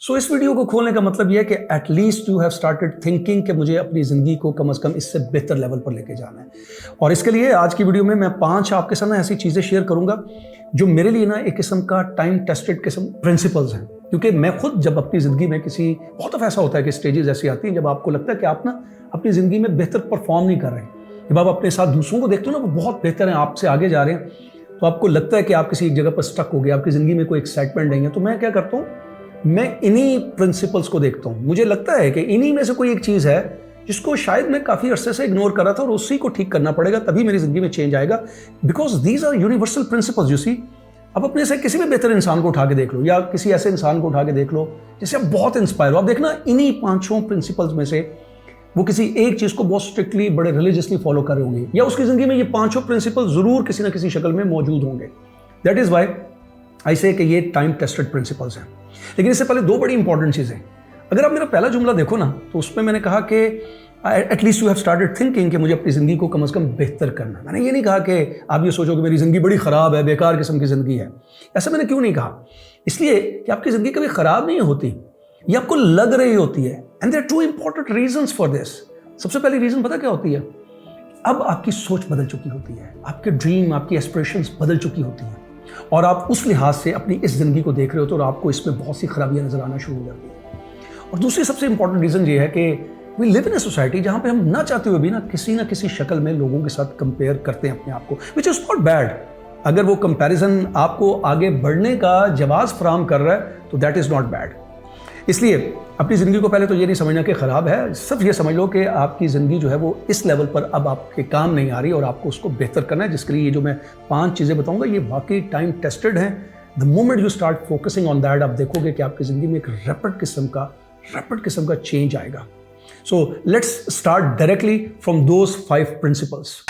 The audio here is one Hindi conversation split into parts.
सो इस वीडियो को खोलने का मतलब यह है कि at least you have started thinking कि मुझे अपनी ज़िंदगी को कम से कम इससे बेहतर लेवल पर लेके जाना है। और इसके लिए आज की वीडियो में मैं 5 आपके सामने ऐसी चीज़ें शेयर करूंगा जो मेरे लिए ना एक किस्म का टाइम टेस्टेड किस्म प्रिंसिपल्स हैं। क्योंकि मैं खुद जब अपनी ज़िंदगी में किसी बहुत दफ़ा ऐसा होता है कि स्टेजेस ऐसी आती हैं जब आपको लगता है कि आप ना अपनी ज़िंदगी में बेहतर परफॉर्म नहीं कर रहे हैं। जब आप अपने साथ दूसरों को देखते हो ना वो बहुत बेहतर हैं, आपसे आगे जा रहे हैं, तो आपको लगता है कि आप किसी एक जगह पर स्टक हो गए, आपकी ज़िंदगी में कोई एक्साइटमेंट नहीं है। तो मैं क्या करता हूँ, मैं इन्हीं प्रिंसिपल्स को देखता हूँ। मुझे लगता है कि इन्हीं में से कोई एक चीज़ है जिसको शायद मैं काफ़ी अरसे से इग्नोर कर रहा था और उसी को ठीक करना पड़ेगा, तभी मेरी ज़िंदगी में चेंज आएगा। Because these are universal principles. You see, अब अपने से किसी भी बेहतर इंसान को उठा के देख लो या किसी ऐसे इंसान को उठा के देख लो जिससे आप बहुत इंस्पायर हो। आप देखना इन्हीं 5 प्रिंसिपल्स में से वो किसी एक चीज़ को बहुत स्ट्रिक्टली बड़े रिलीजियसली फॉलो कर रहे होंगे या उसकी ज़िंदगी में ये 5 प्रिंसिपल ज़रूर किसी ना किसी शक्ल में मौजूद होंगे। दैट इज़ वाई आई से कि ये टाइम टेस्टेड प्रिंसिपल्स हैं। लेकिन इससे पहले 2 बड़ी इंपॉर्टेंट चीज़ें। अगर आप मेरा पहला जुमला देखो ना तो उसमें मैंने कहा कि at least you have started thinking कि मुझे अपनी ज़िंदगी को कम से कम बेहतर करना। मैंने ये नहीं कहा कि आप ये सोचो कि मेरी ज़िंदगी बड़ी ख़राब है, बेकार किस्म की ज़िंदगी है। ऐसा मैंने क्यों नहीं कहा? इसलिए कि आपकी ज़िंदगी कभी ख़राब नहीं होती, ये आपको लग रही होती है। And there are 2 important reasons for this. सबसे पहली रीज़न पता क्या होती है? अब आपकी सोच बदल चुकी होती है, आपके ड्रीम, आपकी एस्पिरेशंस बदल चुकी होती हैं और आप उस लिहाज से अपनी इस ज़िंदगी को देख रहे हो तो और आपको इसमें बहुत सी खराबियां नज़र आना शुरू हो जाती हैं। और दूसरी सबसे इंपॉर्टेंट रीज़न ये है कि we live in a society जहाँ पे हम ना चाहते हुए भी ना किसी शक्ल में लोगों के साथ कंपेयर करते हैं अपने आप को, विच इज़ नॉट बैड। अगर वो कंपैरिजन आपको आगे बढ़ने का जवाब फराहम कर रहा है तो दैट इज़ नॉट बैड। इसलिए अपनी ज़िंदगी को पहले तो ये नहीं समझना कि ख़राब है, सिर्फ ये समझ लो कि आपकी ज़िंदगी जो है वो इस लेवल पर अब आपके काम नहीं आ रही और आपको उसको बेहतर करना है। जिसके लिए ये जो मैं 5 चीज़ें बताऊंगा ये वाकई टाइम टेस्टेड हैं। The moment you start focusing on that, आप देखोगे कि आपकी ज़िंदगी में एक रैपिड किस्म का चेंज आएगा। So let's start directly from those 5 principles.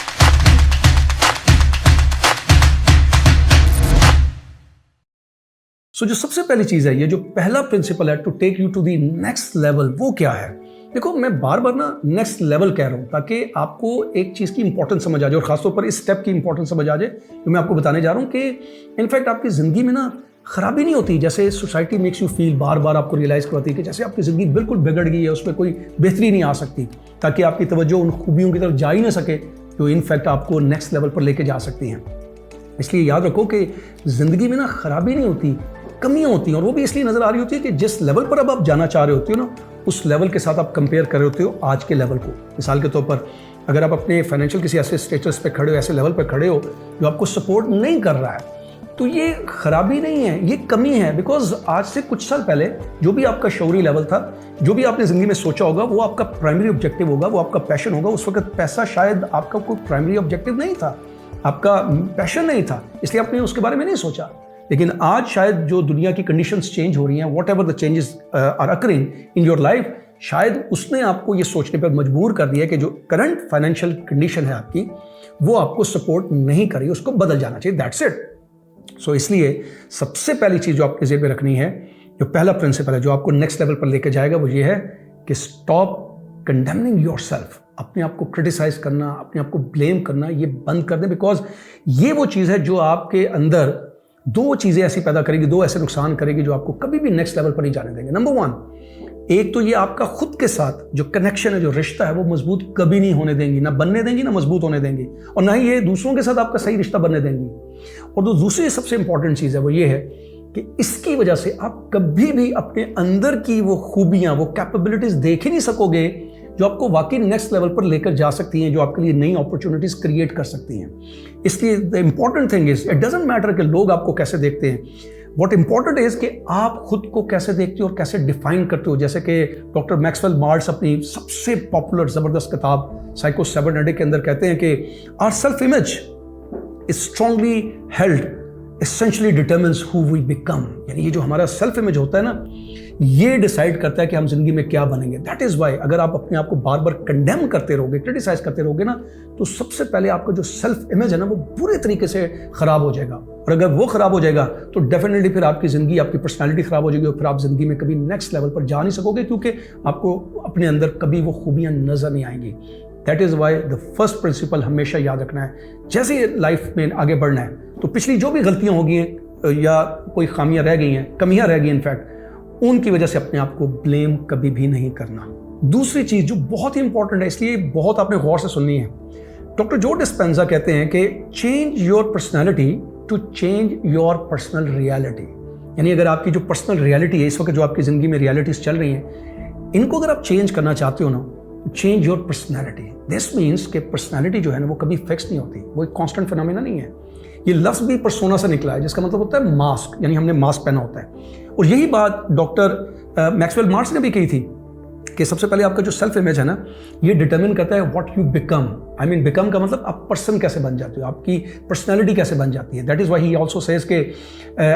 So जो सबसे पहली चीज़ है, ये जो पहला प्रिंसिपल है to take you to the next level, वो क्या है? देखो, मैं बार बार ना नेक्स्ट लेवल कह रहा हूँ ताकि आपको एक चीज़ की इंपॉर्टेंस समझ आ जाए और खासतौर पर इस स्टेप की इंपॉर्टेंस समझ आ जाए जो मैं आपको बताने जा रहा हूँ कि इनफैक्ट आपकी ज़िंदगी में ना खराबी नहीं होती जैसे सोसाइटी मेक्स यू फील। बार बार आपको रियलाइज़ करवाती है कि जैसे आपकी ज़िंदगी बिल्कुल बिगड़ गई है, उसमें कोई बेहतरी नहीं आ सकती, ताकि आपकी तवज्जो उन खूबियों की तरफ जा ही ना सके जो इनफैक्ट आपको नेक्स्ट लेवल पर लेके जा सकती हैं। इसलिए याद रखो कि ज़िंदगी में ना खराबी नहीं होती, कमियां होती हैं। और वो भी इसलिए नज़र आ रही होती है कि जिस लेवल पर अब आप जाना चाह रहे होते हो ना, उस लेवल के साथ आप कंपेयर कर रहे होते हो आज के लेवल को। मिसाल के तौर पर अगर आप अपने फाइनेंशियल किसी ऐसे स्टेटस पे खड़े हो, ऐसे लेवल पे खड़े हो जो आपको सपोर्ट नहीं कर रहा है, तो ये खराबी नहीं है, ये कमी है। बिकॉज आज से कुछ साल पहले जो भी आपका शौरी लेवल था, जो भी आपने ज़िंदगी में सोचा होगा, वो आपका प्राइमरी ऑब्जेक्टिव होगा, वो आपका पैशन होगा। उस वक्त पैसा शायद आपका कोई प्राइमरी ऑब्जेक्टिव नहीं था, आपका पैशन नहीं था, इसलिए आपने उसके बारे में नहीं सोचा। लेकिन आज शायद जो दुनिया की कंडीशंस चेंज हो रही हैं, whatever the changes are occurring in your life, शायद उसने आपको ये सोचने पर मजबूर कर दिया कि जो करंट फाइनेंशियल कंडीशन है आपकी, वो आपको सपोर्ट नहीं कर रही, उसको बदल जाना चाहिए। That's it. सो इसलिए सबसे पहली चीज़ जो आपके जेब में रखनी है, जो पहला प्रिंसिपल है जो आपको नेक्स्ट लेवल पर लेके जाएगा, वो ये है कि स्टॉप कंडेमनिंग योरसेल्फ। अपने आप को क्रिटिसाइज करना, अपने आप को ब्लेम करना, ये बंद कर दें। बिकॉज ये वो चीज़ है जो आपके अंदर 2 चीज़ें ऐसी पैदा करेगी, 2 ऐसे नुकसान करेगी जो आपको कभी भी नेक्स्ट लेवल पर नहीं जाने देंगे। नंबर 1, एक तो ये आपका खुद के साथ जो कनेक्शन है, जो रिश्ता है, वो मजबूत कभी नहीं होने देंगी, ना बनने देंगी, ना मजबूत होने देंगी, और ना ही ये दूसरों के साथ आपका सही रिश्ता बनने देंगी। और जो दूसरी सबसे इंपॉर्टेंट चीज़ है वो ये है कि इसकी वजह से आप कभी भी अपने अंदर की वो खूबियाँ, वो कैपेबिलिटीज़ देख ही नहीं सकोगे जो आपको वाकई नेक्स्ट लेवल पर लेकर जा सकती हैं, जो आपके लिए नई अपॉर्चुनिटीज़ क्रिएट कर सकती हैं। इसलिए the important thing is, it doesn't matter कि लोग आपको कैसे देखते हैं, व्हाट इम्पॉर्टेंट इज कि आप खुद को कैसे देखते हो और कैसे डिफाइन करते हो। जैसे कि डॉक्टर मैक्सवेल मार्ट्स अपनी सबसे पॉपुलर ज़बरदस्त किताब साइको साइबरनेटिक्स के अंदर कहते हैं कि our self image is strongly held essentially determines who we become. यानी ये जो हमारा सेल्फ इमेज होता है ना, ये डिसाइड करता है कि हम जिंदगी में क्या बनेंगे। दैट इज़ वाई अगर आप अपने आप को बार बार कंडेम करते रहोगे, क्रिटिसाइज करते रहोगे ना, तो सबसे पहले आपका जो सेल्फ इमेज है ना, वो पूरे तरीके से खराब हो जाएगा। और अगर वो खराब हो जाएगा तो डेफिनेटली फिर आपकी ज़िंदगी, आपकी पर्सनैलिटी खराब हो जाएगी और फिर आप ज़िंदगी में कभी नेक्स्ट लेवल पर जा नहीं सकोगे, क्योंकि आपको अपने अंदर कभी वो खूबियाँ नज़र नहीं आएंगी। That is why the first principle हमेशा याद रखना है, जैसे लाइफ में आगे बढ़ना है तो पिछली जो भी गलतियाँ होगी हैं या कोई खामियाँ रह गई हैं, कमियाँ रह गई इनफैक्ट, उनकी वजह से अपने आप को ब्लेम कभी भी नहीं करना। दूसरी चीज जो बहुत ही इंपॉर्टेंट है, इसलिए बहुत आपने गौर से सुननी है, डॉक्टर जो डिस्पेंजा कहते हैं कि change your personality to change your personal reality. यानी अगर आपकी जो पर्सनल रियलिटी है, इस वक्त जो आपकी ज़िंदगी में रियलिटीज़ चल रही हैं, इनको अगर आप चेंज करना चाहते हो ना, change your personality. This means कि पर्सनैलिटी जो है ना वो कभी फिक्स नहीं होती, वो एक कॉन्स्टेंट फिनोमेना नहीं है। ये लफ्ज़ भी पर्सोना से निकला है, जिसका मतलब होता है मास्क, यानी हमने मास्क पहना होता है। और यही बात डॉक्टर मैक्सवेल मार्क्स ने भी कही थी कि सबसे पहले आपका जो सेल्फ इमेज है ना, ये डिटरमिन करता है what you become. I mean become का मतलब आप पर्सन कैसे बन जाते हो, आपकी पर्सनैलिटी कैसे बन जाती है। That is why he also says के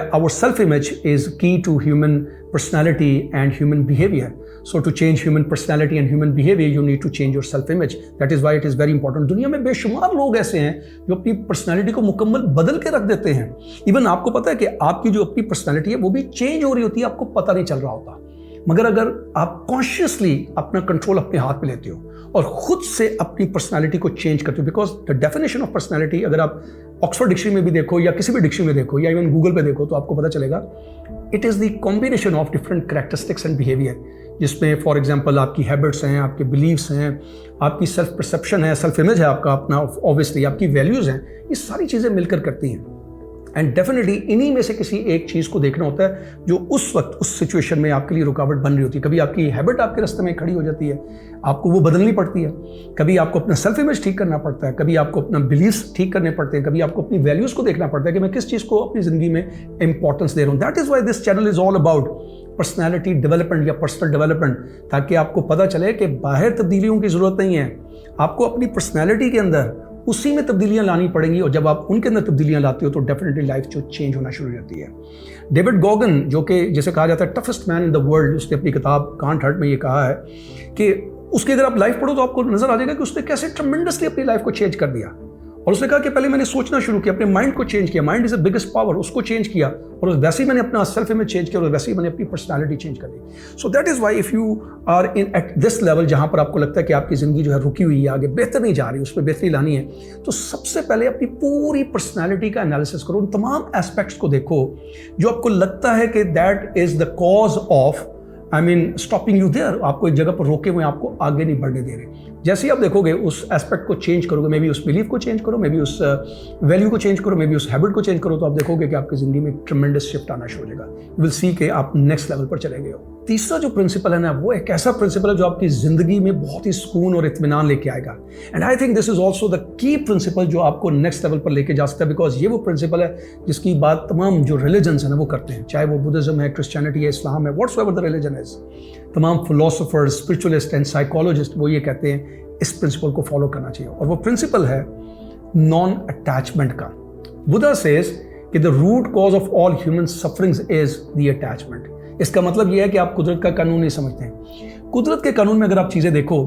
our self image is key to human personality and human behaviour. So to change human personality and human behaviour you need to change your self image. That is why it is very important. दुनिया में बेशुमार लोग ऐसे हैं जो अपनी पर्सनैलिटी को मुकम्मल बदल के रख देते हैं। इवन आपको पता है कि आपकी जो अपनी पर्सनैलिटी है वो भी चेंज हो रही होती है, आपको पता नहीं चल रहा होता। मगर अगर आप कॉन्शियसली अपना कंट्रोल अपने हाथ में लेते हो और खुद से अपनी पर्सनालिटी को चेंज करते हो, because the definition of personality अगर आप ऑक्सफोर्ड डिक्शनरी में भी देखो या किसी भी डिक्शनरी में देखो या इवन गूगल पे देखो तो आपको पता चलेगा it is the combination of different characteristics and behaviour, जिसमें फॉर एग्जांपल आपकी हैबिट्स हैं, आपके बिलीव्स हैं, आपकी सेल्फ परसेप्शन है, सेल्फ इमेज है आपका अपना, ऑब्वियसली आपकी वैल्यूज़ हैं, ये सारी चीज़ें मिलकर करती हैं। एंड डेफिनेटली इन्हीं में से किसी एक चीज़ को देखना होता है जो उस वक्त उस सिचुएशन में आपके लिए रुकावट बन रही होती है। कभी आपकी हैबिट आपके रास्ते में खड़ी हो जाती है, आपको वो बदलनी पड़ती है। कभी आपको अपना सेल्फ इमेज ठीक करना पड़ता है, कभी आपको अपना बिलीव्स ठीक करने पड़ते हैं, कभी आपको अपनी वैल्यूज़ को देखना पड़ता है कि मैं किस चीज़ को अपनी ज़िंदगी में इंपॉर्टेंस दे रहा हूँ। That is why this channel is all about personality development या पर्सनल डेवलपमेंट, ताकि आपको पता चले कि बाहर तब्दीलियों की ज़रूरत नहीं है, आपको अपनी पर्सनैलिटी के अंदर उसी में तब्दीलियां लानी पड़ेंगी। और जब आप उनके अंदर तब्दीलियां लाते हो तो डेफिनेटली लाइफ जो चेंज होना शुरू हो जाती है। डेविड गॉगन, जो कि जिसे कहा जाता है toughest man in the world, उसने अपनी किताब कांट हर्ट में ये कहा है कि उसकी अगर आप लाइफ पढ़ो तो आपको नजर आ जाएगा कि उसने कैसे ट्रेमेंडसली अपनी लाइफ को चेंज कर दिया। और उसने कहा कि पहले मैंने सोचना शुरू किया, अपने माइंड को चेंज किया, mind is the biggest power, उसको चेंज किया, और वैसे ही मैंने अपना सेल्फ इमेज चेंज किया और वैसे ही मैंने अपनी पर्सनालिटी चेंज कर दी। So that is why if you are in at this level, जहां पर आपको लगता है कि आपकी जिंदगी जो है रुकी हुई है, आगे बेहतर नहीं जा रही, उस पर बेहतरी लानी है, तो सबसे पहले अपनी पूरी पर्सनैलिटी का एनालिसिस करो, उन तमाम एस्पेक्ट्स को देखो जो आपको लगता है कि that is the cause of stopping you there, आपको एक जगह पर रोके हुए, आपको आगे नहीं बढ़ने दे रहे। जैसे ही आप देखोगे उस एस्पेक्ट को चेंज करोगे, मे बी उस बिलीफ को चेंज करो, मे बी उस वैल्यू को चेंज करो, मे बी उस हैबिट को चेंज करो, तो आप देखोगे कि आपकी जिंदगी में ट्रेमेंडस शिफ्ट आना शुरू हो जाएगा। यू विल सी कि आप नेक्स्ट लेवल पर चले गए हो। तीसरा जो प्रिंसिपल है ना, वो एक ऐसा प्रिंसिपल है जो आपकी जिंदगी में बहुत ही सुकून और इत्मीनान लेके आएगा। And I think this is also the key principle जो आपको नेक्स्ट लेवल पर लेके जा सकता है, बिकॉज ये वो प्रिंसिपल है जिसकी बात तमाम जो रिलीजन्स है ना वो करते हैं, चाहे वो बुद्धिज्म है, क्रिश्चियनिटी है, इस्लाम है, व्हाट्सएवर द रिलीजन इज। तमाम फिलोसोफर्स, स्पिरिचुअलिस्ट एंड साइकोलॉजिस्ट वो ये कहते हैं इस प्रिंसिपल को फॉलो करना चाहिए, और वो प्रिंसिपल है नॉन अटैचमेंट का। बुद्धा सेज कि the root cause of all human sufferings is the attachment. इसका मतलब यह है कि आप कुदरत का कानून नहीं समझते हैं। कुदरत के कानून में अगर आप चीज़ें देखो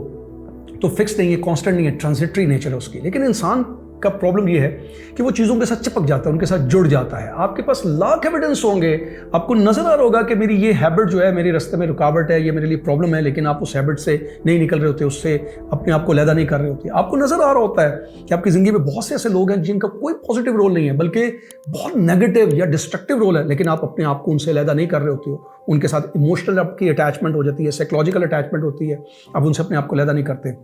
तो फिक्स नहीं है, कांस्टेंट नहीं है, ट्रांजिटरी नेचर है उसकी। लेकिन इंसान का प्रॉब्लम ये है कि वो चीज़ों के साथ चिपक जाता है, उनके साथ जुड़ जाता है। आपके पास लाख एविडेंस होंगे, आपको नजर आ रहा होगा कि मेरी ये हैबिट जो है मेरे रास्ते में रुकावट है, ये मेरे लिए प्रॉब्लम है, लेकिन आप उस हैबिट से नहीं निकल रहे होते, उससे अपने आप को लैदा नहीं कर रहे होते। आपको नजर आ रहा होता है कि आपकी ज़िंदगी में बहुत से ऐसे लोग हैं जिनका कोई पॉजिटिव रोल नहीं है, बल्कि बहुत नेगेटिव या डिस्ट्रक्टिव रोल है, लेकिन आप अपने आप को उनसे लैदा नहीं कर रहे होते हो। उनके साथ इमोशनल आपकी अटैचमेंट हो जाती है, साइकोलॉजिकल अटैचमेंट होती है, आप उनसे अपने आप को लैदा नहीं करते।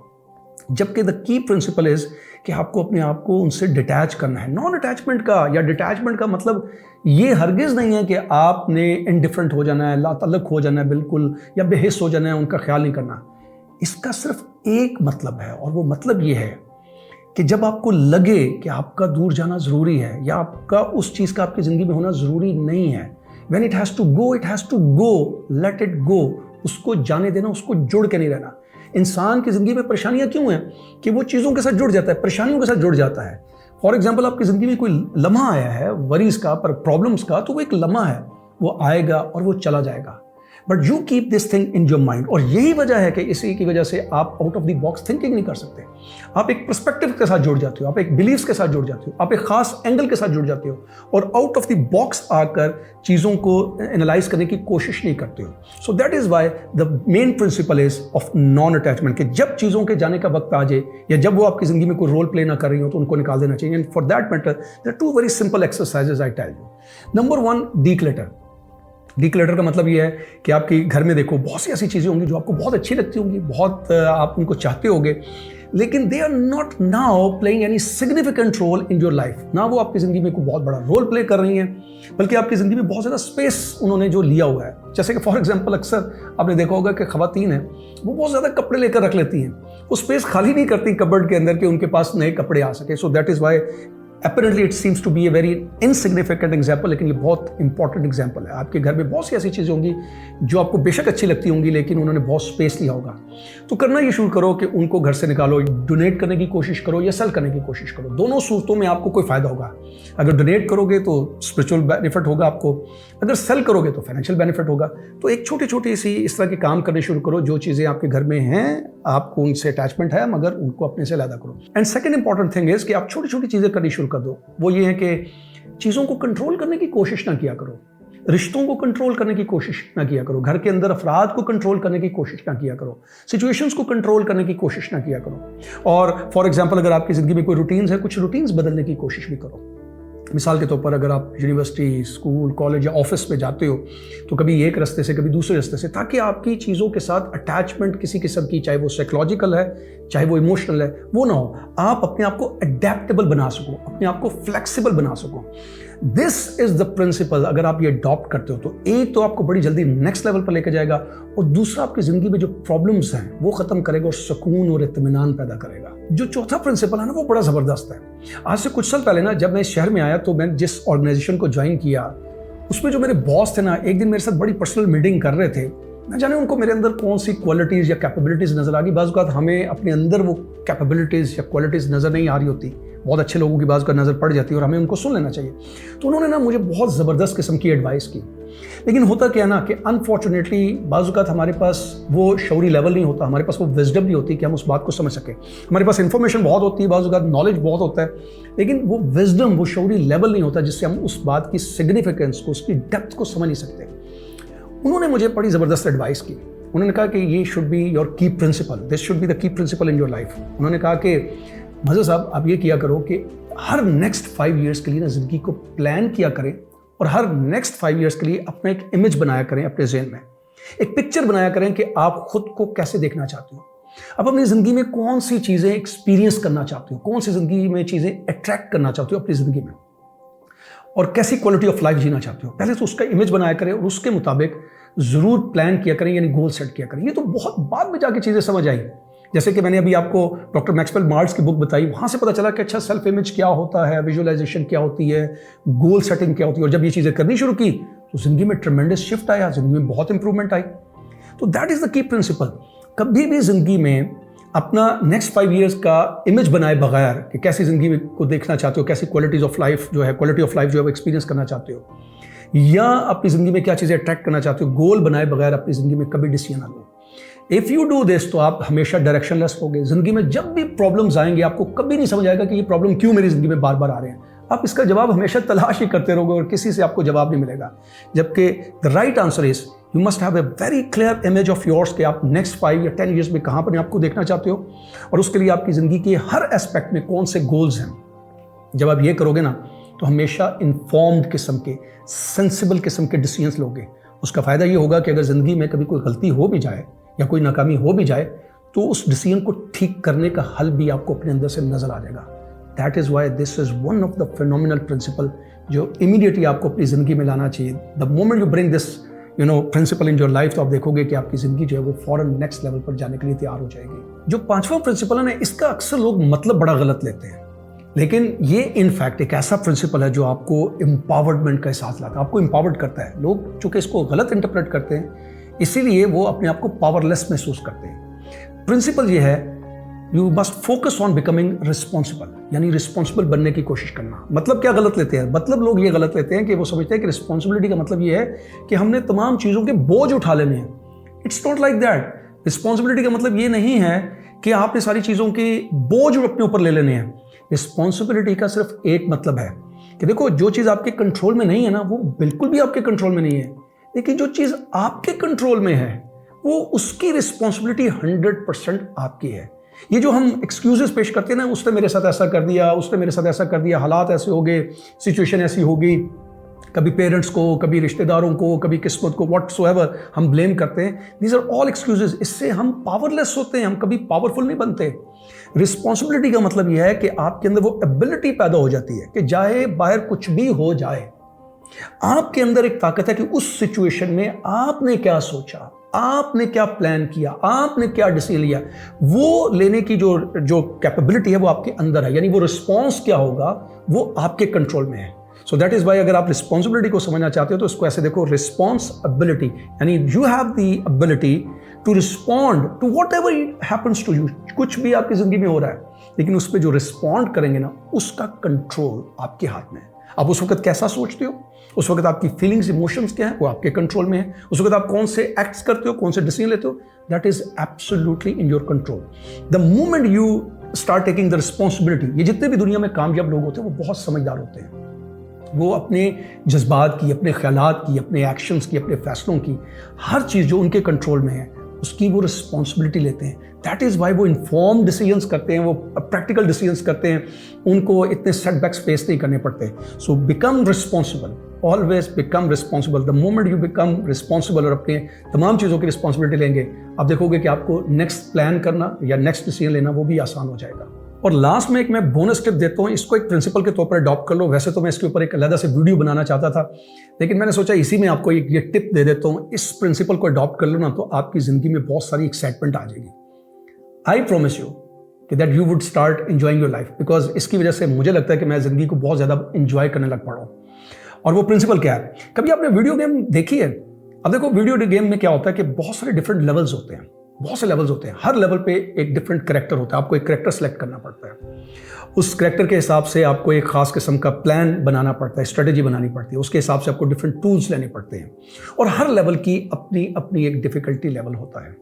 जबकि द की प्रिंसिपल इज कि आपको अपने आप को उनसे डिटैच करना है। नॉन अटैचमेंट का या डिटैचमेंट का मतलब ये हरगिज़ नहीं है कि आपने इनडिफरेंट हो जाना है, लातल्लुक़ हो जाना है बिल्कुल, या बेहिस हो जाना है, उनका ख्याल नहीं करना। इसका सिर्फ एक मतलब है, और वो मतलब ये है कि जब आपको लगे कि आपका दूर जाना ज़रूरी है या आपका उस चीज़ का आपकी ज़िंदगी में होना ज़रूरी नहीं है, when it has to go, it has to go, let it go, उसको जाने देना, उसको जुड़ के नहीं रहना। इंसान की ज़िंदगी में परेशानियां क्यों हैं कि वो चीज़ों के साथ जुड़ जाता है, परेशानियों के साथ जुड़ जाता है। फॉर एग्जाम्पल आपकी ज़िंदगी में कोई लम्हा आया है वरीज का, पर प्रॉब्लम्स का, तो वो एक लम्हा है, वो आएगा और वो चला जाएगा। But you keep this thing in your mind, और यही वजह है कि इसी की वजह से आप out of the box thinking नहीं कर सकते। आप एक पर्सपेक्टिव के साथ जुड़ जाते हो, आप एक बिलीव्स के साथ जुड़ जाते हो, आप एक खास एंगल के साथ जुड़ जाते हो, और आउट ऑफ द बॉक्स आकर चीज़ों को एनालाइज करने की कोशिश नहीं करते हो। So that is why the main principle is of non attachment, कि जब चीज़ों के जाने का वक्त आ जाए या जब वो आपकी ज़िंदगी में कोई रोल प्ले ना कर रही हो तो उनको निकाल देना चाहिए। And for that matter there are two very simple exercises I tell you. Number 1, declutter. Declutter का मतलब ये है कि आपके घर में देखो बहुत सी ऐसी चीज़ें होंगी जो आपको बहुत अच्छी लगती होंगी, बहुत आप उनको चाहते होगे, लेकिन they are not now playing any significant role in your life. ना वो आपकी ज़िंदगी में कोई बहुत बड़ा रोल प्ले कर रही हैं, बल्कि आपकी ज़िंदगी में बहुत ज़्यादा स्पेस उन्होंने जो लिया हुआ है। जैसे कि फॉर एग्जांपल अक्सर आपने देखा होगा कि ख़वातीन हैं, वो बहुत ज़्यादा कपड़े लेकर रख लेती हैं, वो स्पेस खाली नहीं करती कबर्ड के अंदर कि उनके पास नए कपड़े आ सके। सो that is Y apparently it seems to be a very insignificant example, लेकिन ये बहुत इंपॉर्टेंट एग्जाम्पल है। आपके घर में बहुत सी ऐसी चीज़ें होंगी जो आपको बेशक अच्छी लगती होंगी, लेकिन उन्होंने बहुत स्पेस लिया होगा। तो करना ये शुरू करो कि उनको घर से निकालो, डोनेट करने की कोशिश करो या सेल करने की कोशिश करो। दोनों सूरतों में आपको कोई फ़ायदा होगा। अगर डोनेट करोगे तो स्पिरिचुअल बेनिफिट होगा आपको, अगर सेल करोगे तो फाइनेंशियल बेनिफिट होगा। तो एक छोटी छोटी सी इस तरह के काम करने शुरू करो, जो चीज़ें आपके घर में हैं आपको उनसे अटैचमेंट है, मगर उनको अपने से अलग करो। And second important thing is कि आप छोटी छोटी चीज़ें करनी शुरू कर दो। वो ये है कि चीज़ों को कंट्रोल करने की कोशिश ना किया करो, रिश्तों को कंट्रोल करने की कोशिश ना किया करो, घर के अंदर अफराद को कंट्रोल करने की कोशिश ना किया करो, सिचुएशंस को कंट्रोल करने की कोशिश ना किया करो। और फॉर एग्जांपल अगर आपकी ज़िंदगी में कोई रूटीन्स है, कुछ रूटीन्स बदलने की कोशिश भी करो। मिसाल के तौर पर अगर आप यूनिवर्सिटी, स्कूल, कॉलेज या ऑफिस में जाते हो तो कभी एक रास्ते से कभी दूसरे रास्ते से, ताकि आपकी चीज़ों के साथ अटैचमेंट किसी किस्म की, चाहे वो साइकोलॉजिकल है चाहे वो इमोशनल है, वो ना हो। आप अपने आप को अडेप्टेबल बना सको, अपने आप को फ्लेक्सिबल बना सको। This is the principle. अगर आप ये अडॉप्ट करते हो तो एक तो आपको बड़ी जल्दी नेक्स्ट लेवल पर लेकर जाएगा, और दूसरा आपकी ज़िंदगी में जो प्रॉब्लम्स हैं वो ख़त्म करेगा और सुकून और इत्मीनान पैदा करेगा। जो चौथा प्रिंसिपल है ना, वो बड़ा ज़बरदस्त है। आज से कुछ साल पहले ना, जब मैं इस शहर में आया तो मैं जिस ऑर्गेनाइजेशन को ज्वाइन किया, उसमें जो मेरे बॉस थे ना, एक दिन मेरे साथ बड़ी पर्सनल मीटिंग कर रहे थे। न जाने उनको मेरे अंदर कौन सी क्वालिटीज़ या कैपेबिलिटीज़ नज़र आ गई। बाज़ औक़ात हमें अपने अंदर वो कैपेबिलिटीज़ या क्वालिटीज़ नज़र नहीं आ रही होती, बहुत अच्छे लोगों की बाज़ का नज़र पड़ जाती है और हमें उनको सुन लेना चाहिए। तो उन्होंने ना मुझे बहुत ज़बरदस्त किस्म की एडवाइस की। लेकिन होता क्या ना कि अनफॉर्चुनेटली बाज़ औक़ात हमारे पास वो शऊरी लेवल नहीं होता, हमारे पास वो विजडम नहीं होती कि हम उस बात को समझ सकें। हमारे पास इन्फॉर्मेशन बहुत होती है, बाज़ औक़ात नॉलेज बहुत होता है, लेकिन वो विजडम, वो शऊरी लेवल नहीं होता जिससे हम उस बात की सिग्निफिकेंस को, उसकी डेप्थ को समझ नहीं सकते। उन्होंने मुझे बड़ी ज़बरदस्त एडवाइस की। उन्होंने कहा कि ये should be your key principle, this should be the key principle in your life. उन्होंने कहा कि मज़र साहब, आप ये किया करो कि हर नेक्स्ट 5 ईयर्स के लिए ना ज़िंदगी को प्लान किया करें, और हर नेक्स्ट 5 ईयर्स के लिए अपना एक इमेज बनाया करें, अपने ज़हन में एक पिक्चर बनाया करें कि आप खुद को कैसे देखना चाहते हो, आप अपनी ज़िंदगी में कौन सी चीज़ें एक्सपीरियंस करना चाहते हो, कौन सी ज़िंदगी में चीज़ें अट्रैक्ट करना चाहते हो अपनी ज़िंदगी में, और कैसी क्वालिटी ऑफ लाइफ जीना चाहते हो। पहले तो उसका इमेज बनाया करें और उसके मुताबिक ज़रूर प्लान किया करें, यानी गोल सेट किया करें। ये तो बहुत बाद में जाके चीज़ें समझ आई। जैसे कि मैंने अभी आपको डॉक्टर मैक्सवेल मार्ट्स की बुक बताई, वहाँ से पता चला कि अच्छा सेल्फ इमेज क्या होता है, विजुअलाइजेशन क्या होती है, गोल सेटिंग क्या होती है। और जब ये चीज़ें करनी शुरू की तो ज़िंदगी में ट्रेमेंडस शिफ्ट आया, ज़िंदगी में बहुत इंप्रूवमेंट आई। तो that is the key principle. कभी भी ज़िंदगी में अपना नेक्स्ट 5 ईयर्स का इमेज बनाए बगैर कि कैसी ज़िंदगी को देखना चाहते हो, कैसी क्वालिटीज़ ऑफ लाइफ जो है, क्वालिटी ऑफ लाइफ जो है वो एक्सपीरियंस करना चाहते हो, या अपनी ज़िंदगी में क्या चीज़ें अट्रैक्ट करना चाहते हो, गोल बनाए बगैर अपनी ज़िंदगी में कभी डिसीजन ना लो। इफ़ यू डू दिस तो आप हमेशा डायरेक्शनलेस होगे। ज़िंदगी में जब भी प्रॉब्लम्स आएंगे आपको कभी नहीं समझ आएगा कि ये प्रॉब्लम क्यों मेरी ज़िंदगी में बार बार आ रहे हैं। आप इसका जवाब हमेशा तलाश ही करते रहोगे और किसी से आपको जवाब नहीं मिलेगा। जबकि the right answer is you must have a very clear image of yours कि आप नेक्स्ट 5 या 10 ईयर्स में कहाँ पर आपको देखना चाहते हो, और उसके लिए आपकी ज़िंदगी के हर एस्पेक्ट में कौन से गोल्स हैं। जब आप ये करोगे ना तो हमेशा इन्फॉर्म्ड किस्म के, सेंसिबल किस्म के डिसीजंस लोगे। उसका फ़ायदा ये होगा कि अगर ज़िंदगी में कभी कोई गलती हो भी जाए या कोई नाकामी हो भी जाए तो उस डिसीजन को ठीक करने का हल भी आपको अपने अंदर से नज़र आ जाएगा। That is why this is one of the phenomenal principle जो इमीडिएटली आपको अपनी ज़िंदगी में लाना चाहिए। The moment you bring this principle in your life, तो आप देखोगे कि आपकी ज़िंदगी जो है वो फॉरन नेक्स्ट लेवल पर जाने के लिए तैयार हो जाएगी। जो 5वां प्रिंसिपल है ना, इसका अक्सर लोग मतलब बड़ा गलत लेते हैं, लेकिन ये इनफैक्ट एक ऐसा प्रिंसिपल है जो आपको एम्पावरमेंट का एहसास लाता है, आपको एम्पावर्ड करता है। लोग चूँकि इसको गलत इंटरप्रेट करते हैं इसीलिए वो अपने आप को पावरलेस महसूस करते हैं। प्रिंसिपल ये है, you must focus on becoming responsible, यानी रिस्पॉन्सिबल बनने की कोशिश करना। मतलब क्या गलत लेते हैं? मतलब लोग ये गलत लेते हैं कि वो समझते हैं कि रिस्पॉन्सिबिलिटी का मतलब ये है कि हमने तमाम चीज़ों के बोझ उठा लेने हैं। It's not like that. Responsibility का मतलब ये नहीं है कि आपने सारी चीज़ों के बोझ अपने ऊपर ले लेने हैं। रिस्पॉन्सिबिलिटी का सिर्फ एक मतलब है कि देखो, जो चीज़ आपके कंट्रोल में नहीं है ना, वो बिल्कुल भी आपके कंट्रोल में नहीं है, लेकिन जो चीज़ आपके कंट्रोल में है वो उसकी रिस्पॉन्सिबिलिटी 100% आपकी है। ये जो हम एक्सक्यूजेस पेश करते हैं ना, उसने मेरे साथ ऐसा कर दिया, उसने मेरे साथ ऐसा कर दिया, हालात ऐसे हो गए, सिचुएशन ऐसी हो गई, कभी पेरेंट्स को, कभी रिश्तेदारों को, कभी किस्मत को, व्हाटसोएवर हम ब्लेम करते हैं। These are all excuses. इससे हम पावरलेस होते हैं, हम कभी पावरफुल नहीं बनते। रिस्पॉन्सिबिलिटी का मतलब यह है कि आपके अंदर वो एबिलिटी पैदा हो जाती है कि चाहे बाहर कुछ भी हो जाए, आपके अंदर एक ताकत है कि उस सिचुएशन में आपने क्या सोचा, आपने क्या प्लान किया, आपने क्या डिसीजन लिया, वो लेने की जो कैपेबिलिटी है वो आपके अंदर है। यानी वो रिस्पॉन्स क्या होगा वो आपके कंट्रोल में है। सो दैट इज वाई अगर आप रिस्पॉन्सिबिलिटी को समझना चाहते हो तो इसको ऐसे देखो, रिस्पॉन्सिबिलिटी यानी you have the ability to respond to whatever happens to you. कुछ भी आपकी जिंदगी में हो रहा है, लेकिन उस पर जो रिस्पॉन्ड करेंगे ना, उसका कंट्रोल आपके हाथ में है। आप उस वक्त कैसा सोचते हो, उस वक्त आपकी फीलिंग्स, इमोशंस क्या है, वो आपके कंट्रोल में है। उस वक्त आप कौन से एक्ट्स करते हो, कौन से डिसीजन लेते हो, that is absolutely in your control. The moment you start taking the responsibility, ये जितने भी दुनिया में कामयाब लोग होते हैं वो बहुत समझदार होते हैं। वो अपने जज्बात की, अपने ख्यालात की, अपने एक्शंस की, अपने फैसलों की, हर चीज़ जो उनके कंट्रोल में है उसकी वो रिस्पॉन्सिबिलिटी लेते हैं। दैट इज़ वाई वो इन्फॉर्म डिसीजंस करते हैं, वो प्रैक्टिकल डिसीजंस करते हैं, उनको इतने सेटबैक्स फेस नहीं करने पड़ते। So become responsible, always become responsible. The moment you become responsible और अपने तमाम चीज़ों की रिस्पॉन्सिबिलिटी लेंगे, आप देखोगे कि आपको नेक्स्ट प्लान करना या नेक्स्ट डिसीजन लेना वो भी आसान हो जाएगा। और लास्ट में एक मैं बोनस टिप देता हूँ, इसको एक प्रिंसिपल के तौर पर अडॉप्ट कर लो। वैसे तो मैं इसके ऊपर एक अलग से वीडियो बनाना चाहता था, लेकिन मैंने सोचा इसी में आपको ये टिप दे देता हूँ। इस प्रिंसिपल को अडॉप्ट कर लो ना, तो आपकी ज़िंदगी में बहुत सारी एक्साइटमेंट आ जाएगी। आई प्रॉमिस यू कि that you would start enjoying your life, because इसकी वजह से मुझे लगता है कि मैं ज़िंदगी को बहुत ज़्यादा इंजॉय करने लग पड़ा हूँ। और वो प्रिंसिपल क्या है? कभी आपने वीडियो गेम देखी है? अब देखो, वीडियो गेम में क्या होता है कि बहुत सारे डिफरेंट लेवल्स होते हैं, बहुत से लेवल्स होते हैं। हर लेवल पे एक डिफरेंट कैरेक्टर होता है, आपको एक कैरेक्टर सेलेक्ट करना पड़ता है। उस कैरेक्टर के हिसाब से आपको एक खास किस्म का प्लान बनाना पड़ता है, स्ट्रेटेजी बनानी पड़ती है, उसके हिसाब से आपको डिफरेंट टूल्स लेने पड़ते हैं। और हर लेवल की अपनी अपनी एक डिफिकल्टी लेवल होता है।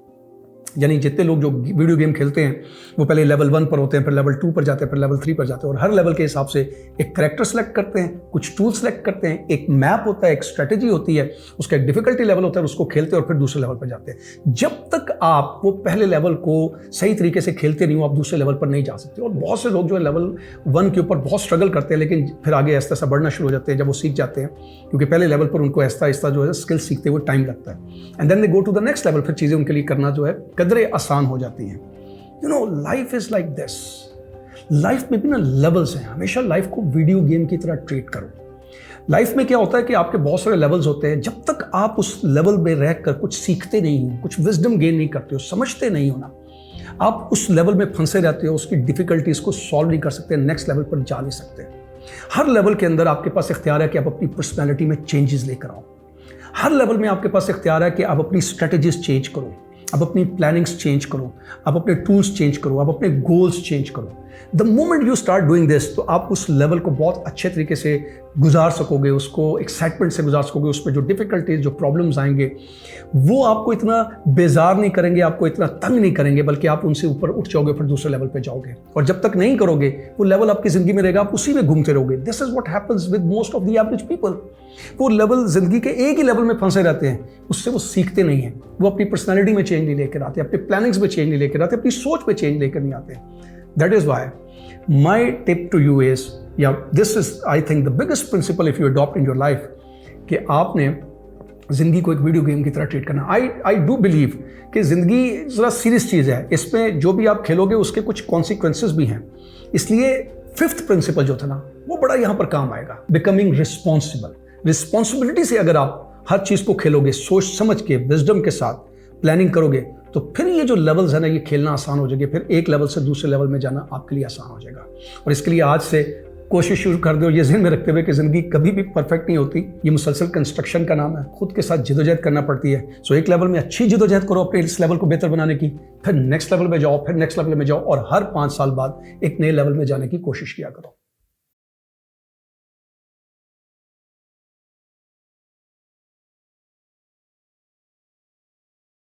यानी जितने लोग जो वीडियो गेम खेलते हैं वो पहले लेवल 1 पर होते हैं, फिर लेवल 2 पर जाते हैं, फिर लेवल 3 पर जाते हैं, और हर लेवल के हिसाब से एक कैरेक्टर सेलेक्ट करते हैं, कुछ टूल सेलेक्ट करते हैं, एक मैप होता है, एक स्ट्रेटेजी होती है, उसका एक डिफिकल्टी लेवल होता है, उसको खेलते हैं और फिर दूसरे लेवल पर जाते हैं। जब तक आप वो पहले लेवल को सही तरीके से खेलते नहीं हो, आप दूसरे लेवल पर नहीं जा सकते। और बहुत से लोग जो है लेवल 1 के ऊपर बहुत स्ट्रगल करते हैं, लेकिन फिर आगे ऐसा ऐसा बढ़ना शुरू हो जाते हैं जब वो सीख जाते हैं, क्योंकि पहले लेवल पर उनको ऐसा ऐसा जो है स्किल सीखते हुए टाइम लगता है। And then they go to the next level, फिर चीज़ें उनके लिए करना जो है कदरे आसान हो जाती हैं। You know, life is like this. Life में भी ना लेवल्स हैं। हमेशा लाइफ को वीडियो गेम की तरह ट्रीट करो। लाइफ में क्या होता है कि आपके बहुत सारे लेवल्स होते हैं। जब तक आप उस लेवल में रहकर कुछ सीखते नहीं हो, कुछ विजडम गेन नहीं करते हो, समझते नहीं हो ना, आप उस लेवल में फंसे रहते हो, उसकी डिफिकल्टीज को सॉल्व नहीं कर सकते, नेक्स्ट लेवल पर जा नहीं सकते। हर लेवल के अंदर आपके पास इख्तियार है कि आप अपनी पर्सनैलिटी में चेंजेस लेकर आओ। हर लेवल में आपके पास इख्तियार है कि आप अपनी स्ट्रेटजीज चेंज करो, आप अपनी प्लानिंग्स चेंज करो, आप अपने टूल्स चेंज करो, आप अपने गोल्स चेंज करो। The moment you start doing this, तो आप उस लेवल को बहुत अच्छे तरीके से गुजार सकोगे, उसको एक्साइटमेंट से गुजार सकोगे। उस पर जो डिफिकल्टीज, जो प्रॉब्लम्स आएंगे, वो आपको इतना बेजार नहीं करेंगे, आपको इतना तंग नहीं करेंगे, बल्कि आप उनसे ऊपर उठ जाओगे, फिर दूसरे लेवल पे जाओगे। और जब तक नहीं करोगे, वो लेवल आपकी जिंदगी में रहेगा, आप उसी में घूमते रहोगे। This is what happens with most of the average people. वो लेवल, जिंदगी के एक ही लेवल में फंसे रहते हैं, उससे वो सीखते नहीं हैं। वो अपनी पर्सनैलिटी में चेंज नहीं लेकर आते, अपने प्लानिंग्स में चेंज नहीं लेकर आते, अपनी सोच में चेंज लेकर नहीं आते। That is why my tip to you is, या this is I think the biggest principle if you adopt in your life, कि आपने ज़िंदगी को एक वीडियो गेम की तरह ट्रीट करना। आई डू बिलीव कि ज़िंदगी ज़रा सीरियस चीज़ है। इसमें जो भी आप खेलोगे उसके कुछ कॉन्सिक्वेंसेस भी हैं। इसलिए 5th प्रिंसिपल जो था ना, वो बड़ा यहाँ पर काम आएगा, बिकमिंग रिस्पॉन्सिबल। रिस्पॉन्सिबिलिटी से अगर आप हर चीज़ को खेलोगे, सोच समझ के, विजडम के साथ प्लानिंग करोगे, तो फिर ये जो लेवल्स है ना, ये खेलना आसान हो जाएगी। फिर एक लेवल से दूसरे लेवल में जाना आपके लिए आसान हो जाएगा। और इसके लिए आज से कोशिश शुरू कर दो, ये ज़हन में रखते हुए कि ज़िंदगी कभी भी परफेक्ट नहीं होती। ये मुसलसल कंस्ट्रक्शन का नाम है, खुद के साथ जिदोजहद करना पड़ती है। सो एक लेवल में अच्छी जिदोजहद करो अपने इस लेवल को बेहतर बनाने की, फिर नेक्स्ट लेवल में जाओ, फिर नेक्स्ट लेवल में जाओ, और हर 5 साल बाद एक नए लेवल में जाने की कोशिश किया करो।